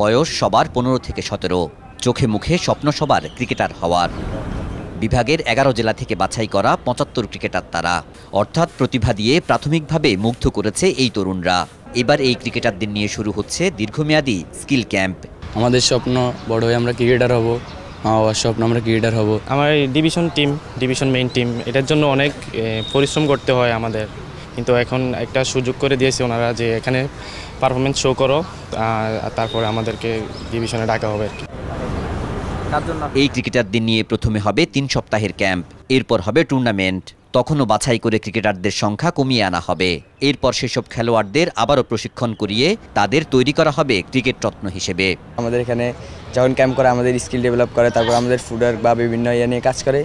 বয়স সবার 15 থেকে 17। চোখে মুখে স্বপ্ন সবার ক্রিকেটার হওয়ার। বিভাগের 11 জেলা থেকে বাছাই করা 75 ক্রিকেটার তারা, অর্থাৎ প্রতিভা দিয়ে প্রাথমিকভাবে মুগ্ধ করেছে এই তরুণরা। এবার এই ক্রিকেটারদের নিয়ে শুরু হচ্ছে দীর্ঘমেয়াদী স্কিল ক্যাম্প। আমাদের স্বপ্ন বড় হয়ে আমরা ক্রিকেটার হব, আমার স্বপ্ন আমরা ক্রিকেটার হব। আমার ডিভিশন মেইন টিম, এটার জন্য অনেক পরিশ্রম করতে হয় আমাদের, কিন্তু এখন একটা সুযোগ করে দিয়েছে ওনারা যে এখানে পারফরমেন্স শো করো, তারপরে আমাদেরকে ডিভিশনে ডাকা হবে আর কি। এই ক্রিকেটারদের নিয়ে প্রথমে হবে 3 সপ্তাহের ক্যাম্প, এরপর হবে টুর্নামেন্ট। তখনও বাছাই করে ক্রিকেটারদের সংখ্যা কমিয়ে আনা হবে। এরপর সেসব খেলোয়াড়দের আবারও প্রশিক্ষণ করিয়ে তাদের তৈরি করা হবে ক্রিকেট রত্ন হিসেবে। আমাদের এখানে যখন ক্যাম্প করে আমাদের স্কিল ডেভেলপ করে, তারপর আমাদের ফুডার বা বিভিন্ন ইয়ে নিয়ে কাজ করে,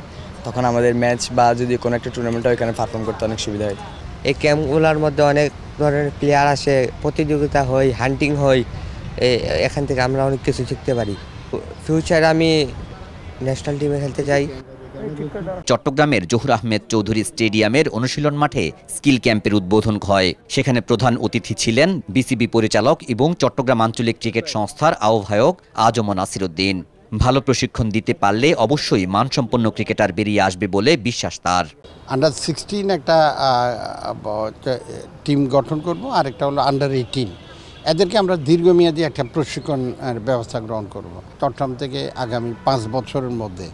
তখন আমাদের ম্যাচ বা যদি কোনো একটা টুর্নামেন্ট হয় এখানে পারফর্ম করতে অনেক সুবিধা হয়। এই ক্যাম্পগুলোর মধ্যে অনেক ধরনের প্লেয়ার আসে, প্রতিযোগিতা হয়, হান্টিং হয়। এখান থেকে আমরা অনেক কিছু শিখতে পারি। ফিউচারে আমি ন্যাশনাল টিমে খেলতে চাই। চট্টগ্রামের জহুর আহমেদ চৌধুরী স্টেডিয়ামের অনুশীলন মাঠে স্কিল ক্যাম্পের উদ্বোধন হয়। সেখানে প্রধান অতিথি ছিলেন বিসিবি পরিচালক এবং চট্টগ্রাম আঞ্চলিক ক্রিকেট সংস্থার আহ্বায়ক আজম নাসিরউদ্দিন। ভালো প্রশিক্ষণ দিতে পারলে অবশ্যই মানসম্পন্ন ক্রিকেটার বেরিয়ে আসবে বলে বিশ্বাস তার। আন্ডার 16 একটা টিম গঠন করব, আর একটা হলো আন্ডার 18। এদেরকে আমরা দীর্ঘমেয়াদী একটা প্রশিক্ষণের ব্যবস্থা গ্রহণ করব। চট্টগ্রাম থেকে আগামী 5 বছরের মধ্যে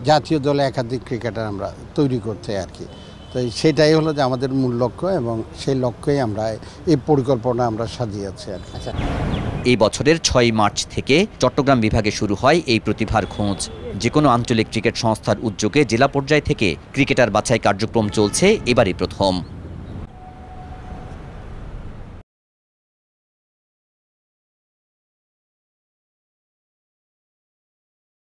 জাতীয় দলে একাধিক ক্রিকেটার আমরা তৈরি করতে আর কি। তো সেটাই হলো যে আমাদের মূল লক্ষ্য, এবং সেই লক্ষ্যেই আমরা এই পরিকল্পনা আমরা সাজিয়েছি আর কি। এই বছরের 6 মার্চ থেকে চট্টগ্রাম বিভাগে শুরু হয় এই প্রতিভার খোঁজ। যে কোনো আঞ্চলিক ক্রিকেট সংস্থার উদ্যোগে জেলা পর্যায় থেকে ক্রিকেটার বাছাই কার্যক্রম চলছে এবারই প্রথম।